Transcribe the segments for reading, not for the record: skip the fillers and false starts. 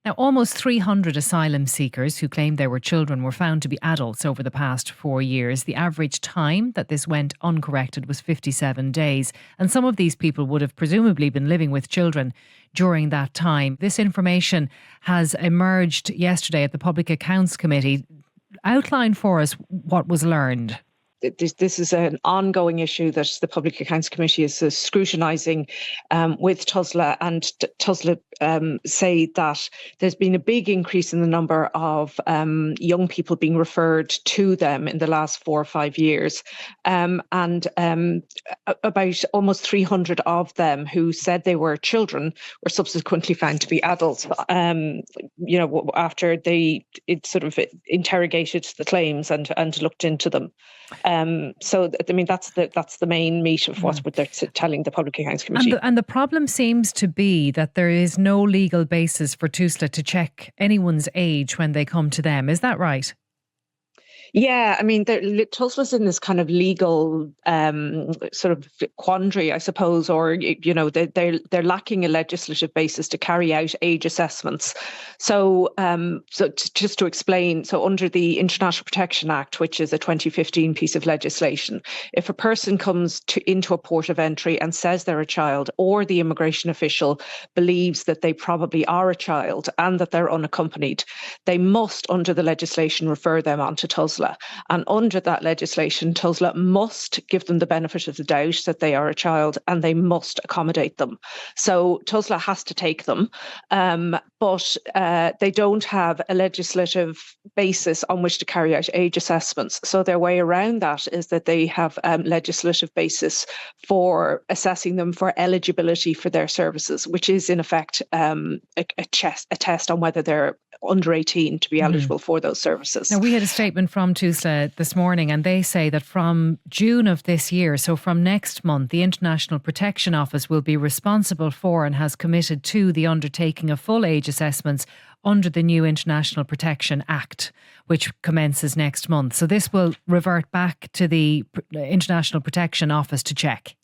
Now, almost 300 asylum seekers who claimed they were children were found to be adults over the past 4 years. The average time that this went uncorrected was 57 days. And some of these people would have presumably been living with children during that time. This information has emerged yesterday at the Public Accounts Committee. Outline for us what was learned. This is an ongoing issue that the Public Accounts Committee is scrutinising with TUSLA, and TUSLA say that there's been a big increase in the number of young people being referred to them in the last 4 or 5 years, and about almost 300 of them who said they were children were subsequently found to be adults. After they interrogated the claims and looked into them. That's the main meat of what they're telling the Public Accounts Committee. And the problem seems to be that there is no legal basis for TUSLA to check anyone's age when they come to them. Is that right? Yeah, TUSLA's in this kind of legal sort of quandary, I suppose, or they're lacking a legislative basis to carry out age assessments. So just to explain, so under the International Protection Act, which is a 2015 piece of legislation, if a person comes into a port of entry and says they're a child, or the immigration official believes that they probably are a child and that they're unaccompanied, they must, under the legislation, refer them on to TUSLA. And under that legislation, TUSLA must give them the benefit of the doubt that they are a child, and they must accommodate them. So TUSLA has to take them, but they don't have a legislative basis on which to carry out age assessments. So their way around that is that they have a legislative basis for assessing them for eligibility for their services, which is in effect a test on whether they're under 18 to be eligible for those services. Now, we had a statement from TUSLA this morning, and they say that from June of this year, so from next month, the International Protection Office will be responsible for and has committed to the undertaking of full age assessments under the new International Protection Act, which commences next month. So this will revert back to the International Protection Office to check.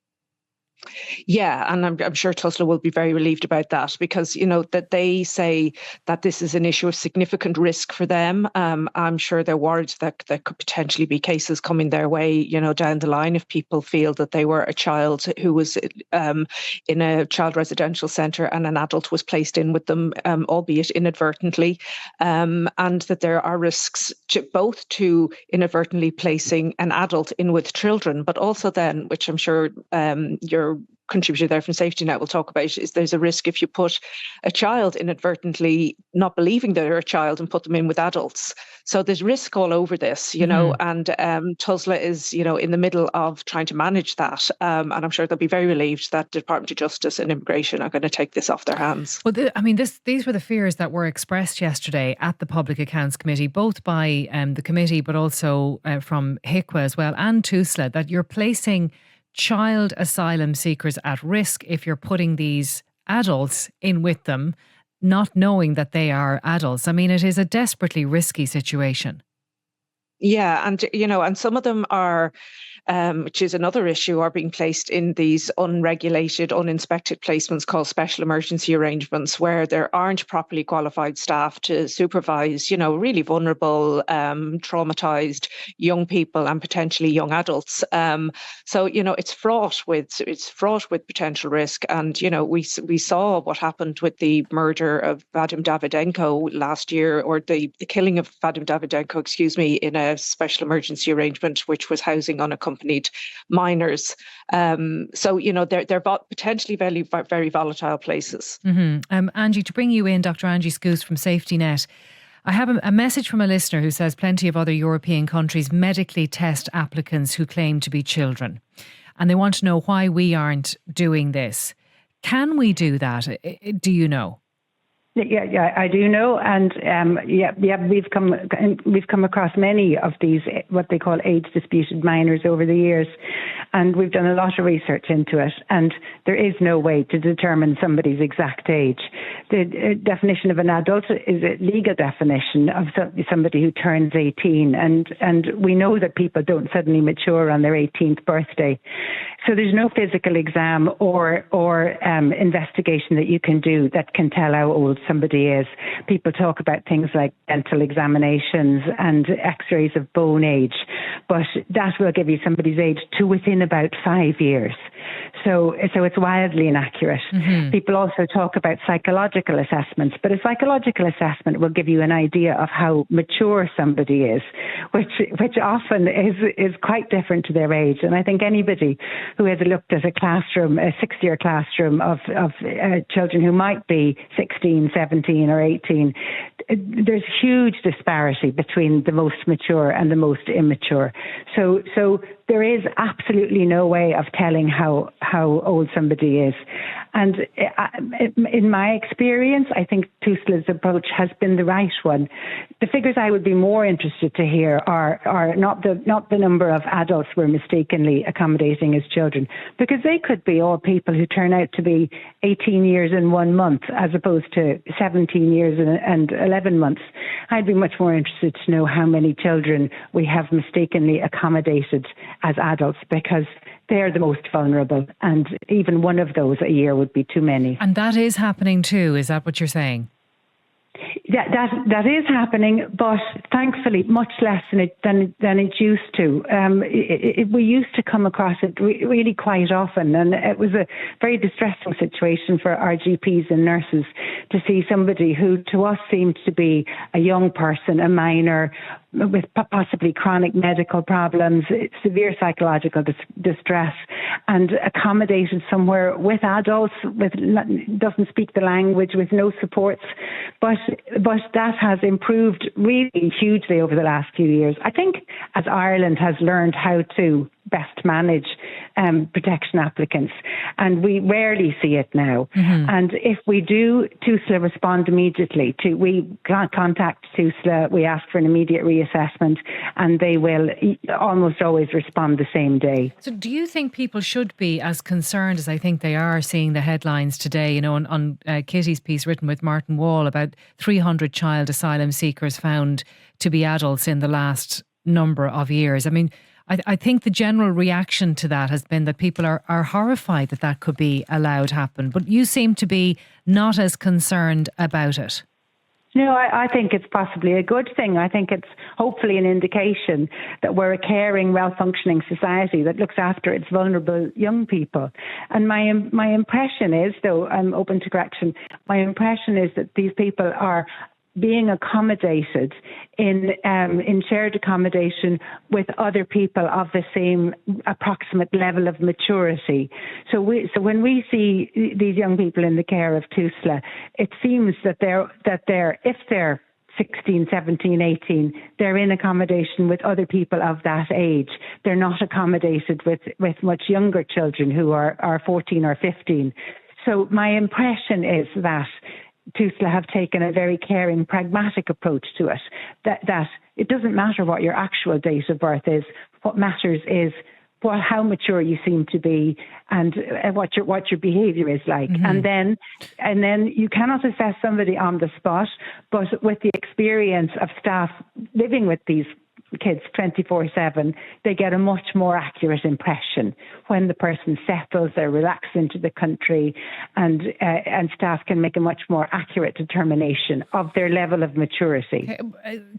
Yeah, and I'm sure TUSLA will be very relieved about that, because, that they say that this is an issue of significant risk for them. I'm sure they're worried that there could potentially be cases coming their way, down the line, if people feel that they were a child who was in a child residential centre and an adult was placed in with them, albeit inadvertently, and that there are risks both to inadvertently placing an adult in with children, but also then, which I'm sure your contributor there from Safety Net will talk about, is there's a risk if you put a child inadvertently, not believing they're a child, and put them in with adults. So there's risk all over this, and TUSLA is, in the middle of trying to manage that. And I'm sure they'll be very relieved that the Department of Justice and Immigration are going to take this off their hands. Well, these were the fears that were expressed yesterday at the Public Accounts Committee, both by the committee, but also from HICWA as well, and TUSLA, that you're placing child asylum seekers at risk if you're putting these adults in with them, not knowing that they are adults. It is a desperately risky situation. Yeah, and some of them are, which is another issue, are being placed in these unregulated, uninspected placements called special emergency arrangements, where there aren't properly qualified staff to supervise, really vulnerable, traumatized young people and potentially young adults. So it's fraught with potential risk. And we saw what happened with the murder of Vadim Davydenko last year, or the killing of Vadim Davydenko, in a special emergency arrangement, which was housing unaccompanied minors. So they're potentially very, very volatile places. Mm-hmm. Angie, to bring you in, Dr. Angela Skuce from Safety Net, I have a message from a listener who says plenty of other European countries medically test applicants who claim to be children, and they want to know why we aren't doing this. Can we do that? Do you know? Yeah, I do know, and we've come across many of these what they call age disputed minors over the years, and we've done a lot of research into it, and there is no way to determine somebody's exact age. The definition of an adult is a legal definition of somebody who turns 18, and we know that people don't suddenly mature on their 18th birthday, so there's no physical exam or investigation that you can do that can tell how old somebody is. People talk about things like dental examinations and x-rays of bone age, but that will give you somebody's age to within about 5 years. So it's wildly inaccurate. People also talk about psychological assessments, but a psychological assessment will give you an idea of how mature somebody is, which often is quite different to their age. And I think anybody who has looked at a classroom, a 6-year classroom of children who might be 16, 17 or 18, there's huge disparity between the most mature and the most immature. So there is absolutely no way of telling how old somebody is. And in my experience, I think TUSLA's approach has been the right one. The figures I would be more interested to hear are not the number of adults we're mistakenly accommodating as children, because they could be all people who turn out to be 18 years and 1 month as opposed to 17 years and 11 months. I'd be much more interested to know how many children we have mistakenly accommodated as adults, because they're the most vulnerable, and even one of those a year would be too many. And that is happening too, is that what you're saying? That is happening, but thankfully much less than it used to. We used to come across it really quite often, and it was a very distressing situation for our GPs and nurses to see somebody who to us seemed to be a young person, a minor, with possibly chronic medical problems, severe psychological distress, and accommodated somewhere with adults, doesn't speak the language, with no supports. But that has improved really hugely over the last few years. I think as Ireland has learned how to best manage protection applicants, and we rarely see it now. And if we do, TUSLA respond immediately. We contact TUSLA, we ask for an immediate reassessment, and they will almost always respond the same day. So do you think people should be as concerned as I think they are, seeing the headlines today, on Kitty's piece written with Martin Wall about 300 child asylum seekers found to be adults in the last number of years? I mean, I think the general reaction to that has been that people are horrified that could be allowed to happen. But you seem to be not as concerned about it. No, I think it's possibly a good thing. I think it's hopefully an indication that we're a caring, well-functioning society that looks after its vulnerable young people. And my impression is, though I'm open to correction, my impression is that these people are being accommodated in shared accommodation with other people of the same approximate level of maturity. So when we see these young people in the care of TUSLA, it seems that if they're 16, 17, 18, they're in accommodation with other people of that age. They're not accommodated with much younger children who are 14 or 15. So my impression is that TUSLA have taken a very caring, pragmatic approach to it, that it doesn't matter what your actual date of birth is. What matters is how mature you seem to be and what your behaviour is like. And then you cannot assess somebody on the spot, but with the experience of staff living with these kids 24/7, they get a much more accurate impression when the person settles, they're relaxed into the country, and staff can make a much more accurate determination of their level of maturity.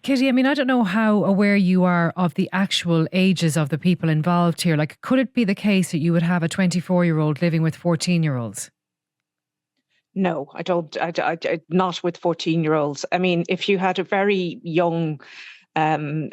Kitty, I mean, I don't know how aware you are of the actual ages of the people involved here. Like, could it be the case that you would have a 24-year-old living with 14-year-olds? No, I don't. I not with 14-year-olds. I mean, if you had a very young looking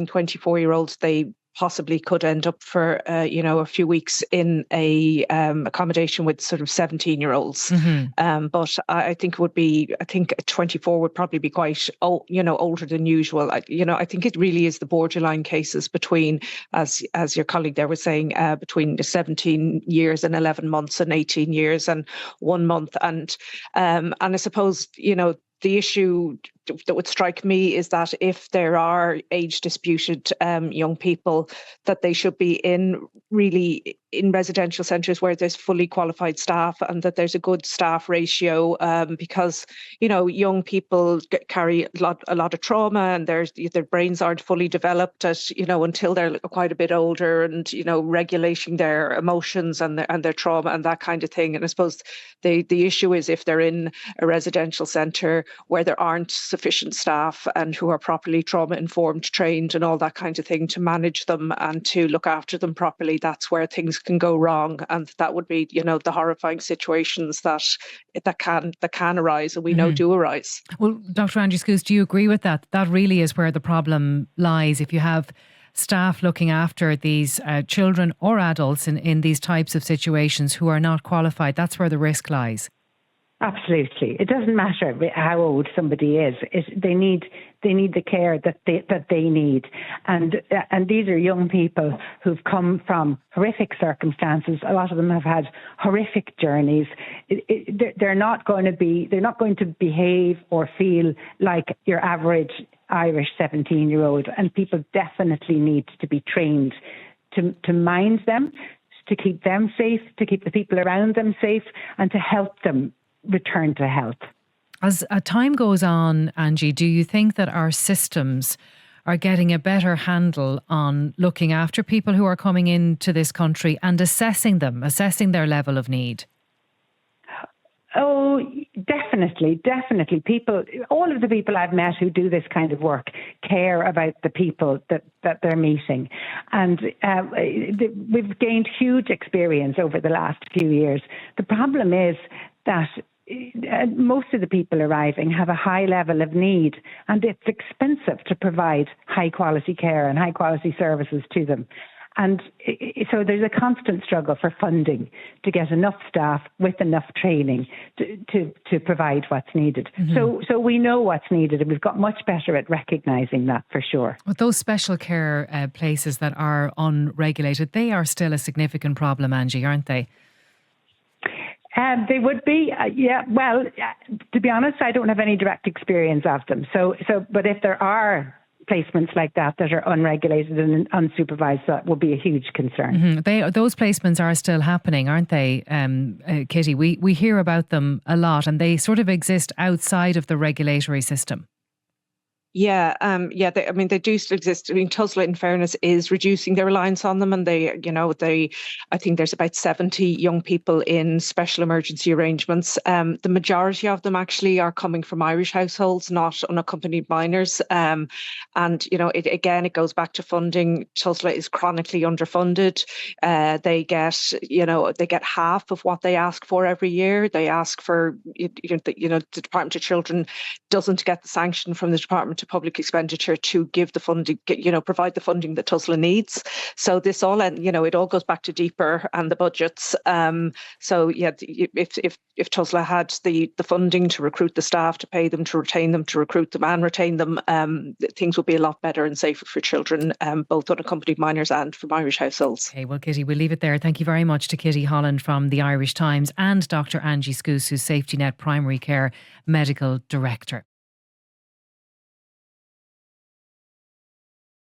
24-year-olds, they possibly could end up for a few weeks in a accommodation with sort of 17-year-olds. But I think a 24 would probably be quite older than usual. I think it really is the borderline cases between, as your colleague there was saying, between the 17 years and 11 months and 18 years and 1 month. And I suppose the issue that would strike me is that if there are age disputed young people, that they should be in residential centres where there's fully qualified staff and that there's a good staff ratio, because young people carry a lot of trauma, and their brains aren't fully developed until they're quite a bit older, and regulating their emotions and their trauma and that kind of thing. And I suppose the issue is if they're in a residential centre where there aren't sufficient staff and who are properly trauma informed, trained and all that kind of thing to manage them and to look after them properly, that's where things can go wrong. And that would be the horrifying situations that can arise, and we know do arise. Well, Dr. Angela Skuce, do you agree with that? That really is where the problem lies. If you have staff looking after these children or adults in these types of situations who are not qualified, that's where the risk lies. Absolutely. It doesn't matter how old somebody is. They need the care that they need. And these are young people who've come from horrific circumstances. A lot of them have had horrific journeys. They're not going to behave or feel like your average Irish 17-year-old. And people definitely need to be trained to mind them, to keep them safe, to keep the people around them safe, and to help them return to health. As time goes on, Angie, do you think that our systems are getting a better handle on looking after people who are coming into this country and assessing their level of need? Oh, definitely. All of the people I've met who do this kind of work care about the people that they're meeting. And we've gained huge experience over the last few years. The problem is that most of the people arriving have a high level of need, and it's expensive to provide high quality care and high quality services to them. And so there's a constant struggle for funding to get enough staff with enough training to provide what's needed. So we know what's needed, and we've got much better at recognising that for sure. But those special care places that are unregulated, they are still a significant problem, Angie, aren't they? They would be, Well, to be honest, I don't have any direct experience of them. But if there are placements like that are unregulated and unsupervised, that will be a huge concern. Those placements are still happening, aren't they, Kitty? We hear about them a lot, and they sort of exist outside of the regulatory system. Yeah, they do still exist. I mean, TUSLA, in fairness, is reducing their reliance on them, and I think there's about 70 young people in special emergency arrangements. The majority of them actually are coming from Irish households, not unaccompanied minors. It goes back to funding. TUSLA is chronically underfunded. They get half of what they ask for every year. They ask for, the Department of Children doesn't get the sanction from the Department of Public Expenditure to give the funding, provide the funding that TUSLA needs. So this all, it all goes back to deeper and the budgets. If TUSLA had the funding to recruit the staff, to pay them, to retain them, to recruit them and retain them, things would be a lot better and safer for children, both unaccompanied minors and from Irish households. Okay, well, Kitty, we'll leave it there. Thank you very much to Kitty Holland from the Irish Times and Dr. Angela Skuce, who's Safety Net Primary Care Medical Director.